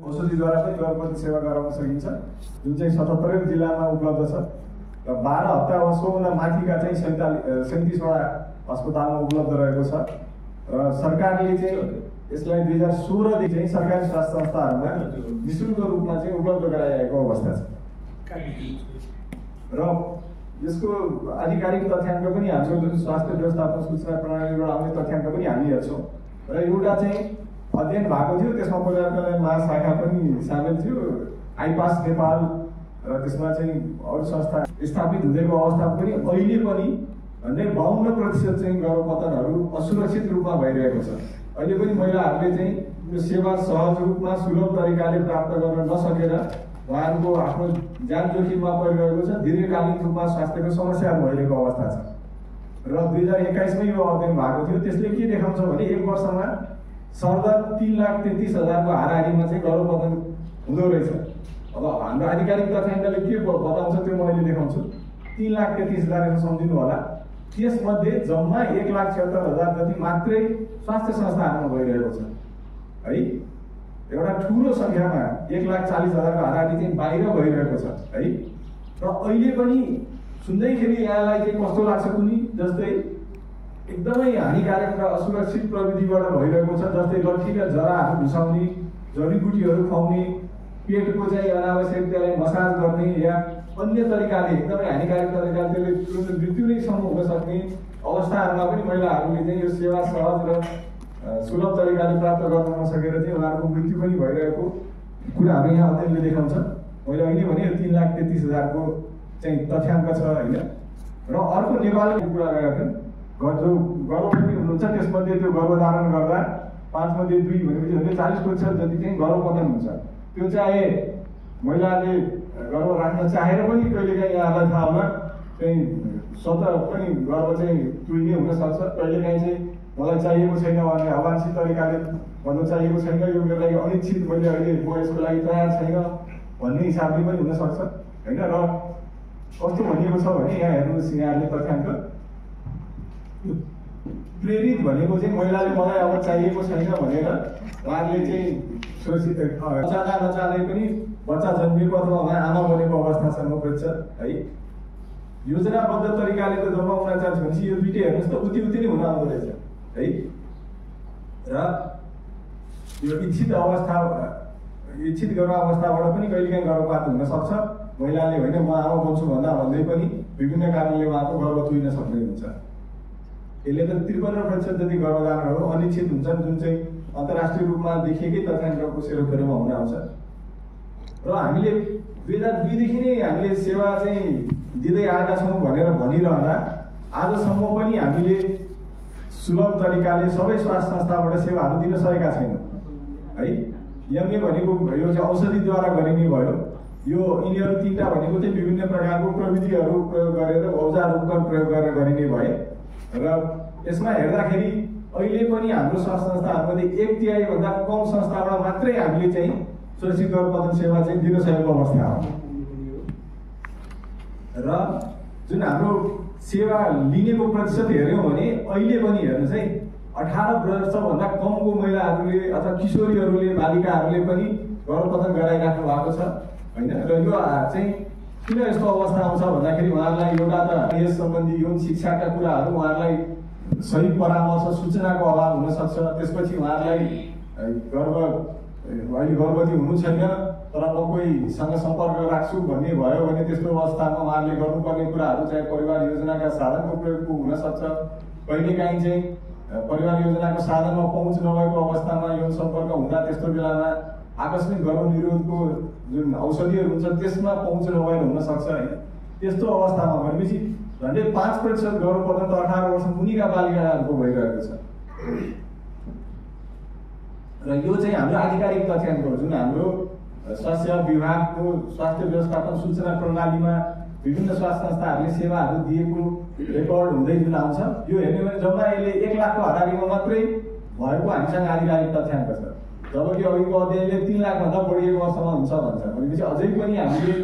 औषधिद्वारा पनि गर्भवती सेवा गराउन सकिन्छ, जुन चाहिँ 77 जिल्लामा उपलब्ध छ र 12 हप्ता वा सोभन्दा माथिका चाहिँ 37वटा अस्पतालमा उपलब्ध रहेको छ र सरकारले चाहिँ यसलाई 2016 देखि चाहिँ सरकारी स्वास्थ्य संस्थाहरूमा निःशुल्क रूपमा चाहिँ उपलब्ध गराइएको अवस्था छ र यसको आधिकारिक तथ्याङ्क पनि हाल्छौँ, जुन स्वास्थ्य व्यवस्थापन सूचना प्रणालीबाट आउने तथ्याङ्क पनि हामी हेर्छौँ र एउटा चाहिँ अध्ययन भएको थियो, त्यसमा परिवार महाशाखा पनि सामेल थियो, आइपास नेपाल र त्यसमा चाहिँ अरू संस्था स्थापित हुँदैको अवस्थामा पनि अहिले पनि 52% चाहिँ गर्भपतनहरू असुरक्षित रूपमा भइरहेको छ। अहिले पनि महिलाहरूले चाहिँ यो सेवा सहज रूपमा सुलभ तरिकाले प्राप्त गर्न नसकेर उहाँहरूको आफ्नो ज्यान जोखिममा परिरहेको छ, दीर्घकालीन रूपमा स्वास्थ्यको समस्या भइरहेको अवस्था छ र 2021 मा यो अध्ययन भएको थियो। त्यसले के देखाउँछ भने एक वर्षमा सरदर 3,33,000 को हाराहारीमा चाहिँ गर्भपतन हुँदो रहेछ। अब हाम्रो आधिकारिक तथ्याङ्कले के बताउँछ त्यो म अहिले देखाउँछु। 3,33,000 सम्झिनु होला, त्यसमध्ये जम्मा 1,76,000 जति मात्रै स्वास्थ्य संस्थाहरूमा भइरहेको छ है। एउटा ठुलो सङ्ख्यामा 1,40,000 को हाराहारी चाहिँ बाहिर भइरहेको छ है। र अहिले पनि सुन्दैखेरि यहाँलाई चाहिँ कस्तो लाग्छ कुनै जस्तै एकदमै हानिकारक र असुरक्षित प्रविधिबाट भइरहेको छ, जस्तै लट्ठी र जराहरू घुसाउने, जडीबुटीहरू खुवाउने, पेटको चाहिँ अनावश्यक त्यसलाई मसाज गर्ने या अन्य तरिकाले एकदमै हानिकारक तरिकाले त्यसले तुरन्त मृत्यु नै सम्म हुन सक्ने अवस्थाहरूमा पनि महिलाहरूले चाहिँ यो सेवा सहज र सुलभ तरिकाले प्राप्त गर्न नसकेर चाहिँ उहाँहरूको मृत्यु पनि भइरहेको कुराहरू यहाँ अध्ययनले देखाउँछ। मैले अहिले भने 3,33,000 को चाहिँ तथ्याङ्क छ होइन। र अर्को नेपालको कुरा गरेका थियौँ, जो गर्भवती हुनुहुन्छ त्यसमध्ये त्यो गर्भधारण गर्दा 5 मध्ये 2 भनेपछि 40% जति चाहिँ गर्भपतन हुन्छ। त्यो चाहे महिलाले गर्भ राख्न चाहेर पनि कहिलेकाहीँ यहाँलाई थाहा होला चाहिँ स्वतः पनि गर्भ चाहिँ तुरिने हुनसक्छ, कहिलेकाहीँ चाहिँ मलाई चाहिएको छैन भने अवांछित तरिकाले भन्न चाहिएको छैन, यो मेरो लागि अनिश्चित, मैले अहिले म यसको लागि तयार छैन भन्ने हिसाबले पनि हुनसक्छ होइन। र कस्तो भनिएको छ भने यहाँ हेर्नुहोस्, यहाँहरूले तथ्याङ्क प्रेरित भनेको चाहिँ महिलाले मलाई अब चाहिएको छैन भनेर उहाँले चाहिँ सुरक्षित नचाहँदै पनि बच्चा जन्मिएको अथवा उहाँ आमा बनेको अवस्थासम्म पुग्छ है। योजनाबद्ध तरिकाले त जब उहाँ चाहन्छ भनेपछि यो दुइटै हेर्नुहोस् त उति नै हुन आउँदो रहेछ है। र यो इच्छित गर्भावस्थाबाट पनि कहिलेकाहीँ गर्भपात हुन सक्छ। महिलाले होइन म आमा बन्छु भन्दै पनि विभिन्न कारणले उहाँको गर्भ तुरिन सक्ने हुन्छ। यसले त 53% जति गर्भधारणहरू अनिश्चित हुन्छन्, जुन चाहिँ अन्तर्राष्ट्रिय रूपमा देखिएकै तथ्याङ्कको सेरोफेरोमा हुन आउँछ। र हामीले 2002 देखि नै हामीले सेवा चाहिँ दिँदै आएका छौँ भनेर भनिरहँदा आजसम्म पनि हामीले सुलभ तरिकाले सबै स्वास्थ्य संस्थाबाट सेवाहरू दिन सकेका छैनौँ है। यज्ञ भनेको यो चाहिँ औषधिद्वारा गरिने भयो। यो यिनीहरू 3टा भनेको चाहिँ विभिन्न प्रकारको प्रविधिहरू प्रयोग गरेर औजार उपकरण प्रयोग गरेर गरिने भए र यसमा हेर्दाखेरि अहिले पनि हाम्रो स्वास्थ्य संस्थाहरूमध्ये 1/3 भन्दा कम संस्थाबाट मात्रै हामीले चाहिँ सुरक्षित गर्भपतन सेवा चाहिँ दिन सकेको अवस्था हो। र जुन हाम्रो सेवा लिनेको प्रतिशत हेऱ्यौँ भने अहिले पनि हेर्नुहोस् है, 18 वर्षभन्दा कमको महिलाहरूले अथवा किशोरीहरूले बालिकाहरूले पनि गर्भपतन गराइराख्नु भएको छ होइन। र यो चाहिँ किन यस्तो अवस्था आउँछ भन्दाखेरि उहाँहरूलाई एउटा त यस सम्बन्धी यौन शिक्षाका कुराहरू उहाँहरूलाई सही परामर्श सूचनाको अभाव हुनसक्छ। त्यसपछि उहाँहरूलाई अहिले गर्भवती हुनु छैन तर म कोहीसँग सम्पर्क राख्छु भन्ने भयो भने त्यस्तो अवस्थामा उहाँहरूले गर्नुपर्ने कुराहरू चाहिँ परिवार योजनाका साधनको प्रयोगको हुनसक्छ। कहिलेकाहीँ चाहिँ परिवार योजनाको साधनमा पहुँच नभएको अवस्थामा यौन सम्पर्क हुँदा त्यस्तो बेलामा आकस्मिक गर्भनिरोधको जुन औषधिहरू हुन्छ त्यसमा पहुँच नभएर हुनसक्छ होइन। त्यस्तो अवस्थामा भनेपछि झन्डै 5% गर्भपतन त 18 वर्ष मुनिका बालिकाहरूको भइरहेको छ। र यो चाहिँ हाम्रो आधिकारिक तथ्याङ्क हो, जुन हाम्रो स्वास्थ्य विभागको स्वास्थ्य व्यवस्थापन सूचना प्रणालीमा विभिन्न स्वास्थ्य संस्थाहरूले सेवाहरू दिएको रेकर्ड हुँदै जुन आउँछ। यो हेर्ने भने जम्मा यसले 1 लाखको हाराहारीमा मात्रै भएको हामीसँग आधिकारिक तथ्याङ्क छ, जबकि अघिको अध्ययनले 3 लाख भन्दा बढी एक वर्षमा हुन्छ भन्छ। भनेपछि अझै पनि हामीले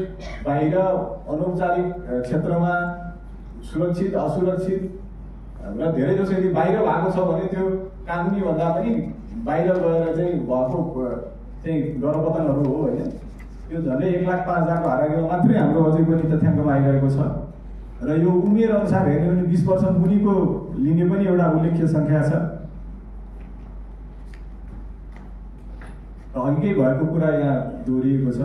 बाहिर अनौपचारिक क्षेत्रमा सुरक्षित असुरक्षित र धेरै जसो यदि बाहिर भएको छ भने त्यो कानुनी भन्दा पनि बाहिर गएर चाहिँ भएको चाहिँ गर्भपतनहरू हो होइन। यो झन्डै 1,05,000 को हाराहारीमा मात्रै हाम्रो अझै पनि तथ्याङ्कमा आइरहेको छ र यो उमेर अनुसार हेर्ने भने 20 वर्ष मुनिको लिने पनि एउटा उल्लेख्य सङ्ख्या छ। अघिकै भएको कुरा यहाँ दोहोरिएको छ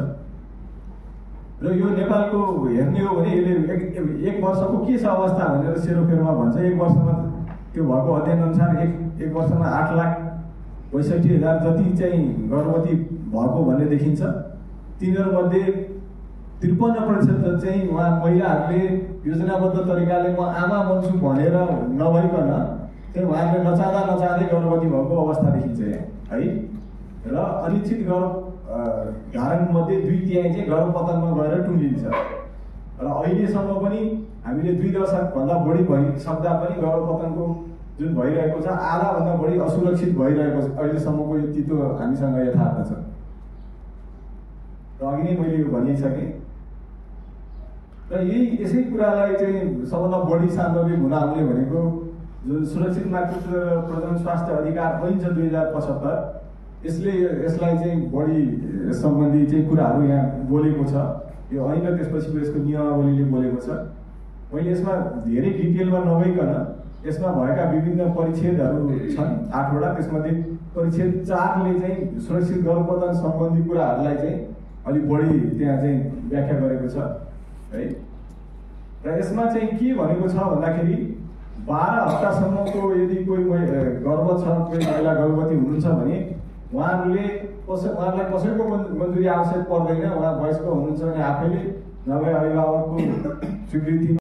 र यो नेपालको हेर्ने हो भने यसले एक वर्षको के छ अवस्था भनेर सेरोफेरोमा भन्छ। एक वर्षमा त्यो भएको अध्ययन अनुसार एक वर्षमा 8,62,000 जति चाहिँ गर्भवती भएको भन्ने देखिन्छ। तिनीहरूमध्ये 53% चाहिँ उहाँ महिलाहरूले योजनाबद्ध तरिकाले म आमा बन्छु भनेर नभइकन चाहिँ उहाँहरूले नचाहँदै गर्भवती भएको अवस्था देखिन्छ यहाँ है। र अनिश्चित गर्भधारणमध्ये 2/3 चाहिँ गर्भपतनमा गएर टुङ्गिन्छ र अहिलेसम्म पनि हामीले 2 दशकभन्दा बढी भइसक्दा पनि गर्भपतनको जुन भइरहेको छ आधाभन्दा बढी असुरक्षित भइरहेको छ। अहिलेसम्मको यो तितो हामीसँग यथार्थ छ र अघि नै मैले यो भनिसकेँ र यसै कुरालाई चाहिँ सबभन्दा बढी सान्दर्भिक हुन आउने भनेको जुन सुरक्षित मातृत्व र प्रजनन स्वास्थ्य अधिकार ऐन छ 2075 यसलाई चाहिँ बढी सम्बन्धी चाहिँ कुराहरू यहाँ बोलेको छ। यो ऐन र त्यसपछि यसको नियमावलीले बोलेको छ। मैले यसमा धेरै डिटेलमा नगइकन यसमा भएका विभिन्न परिच्छेदहरू छन् 8 वटा। त्यसमध्ये परिच्छेद 4 ले चाहिँ सुरक्षित गर्भपतन सम्बन्धी कुराहरूलाई चाहिँ अलिक बढी त्यहाँ चाहिँ व्याख्या गरेको छ है। र यसमा चाहिँ के भनेको छ भन्दाखेरि 12 हप्तासम्मको यदि कोही गर्भ छ, कोही महिला गर्भवती हुनुहुन्छ भने उहाँहरूलाई कसैको मन्जुरी आवश्यक पर्दैन। उहाँ वयस्क हुनुहुन्छ भने आफैले नभए अभिभावकको स्वीकृति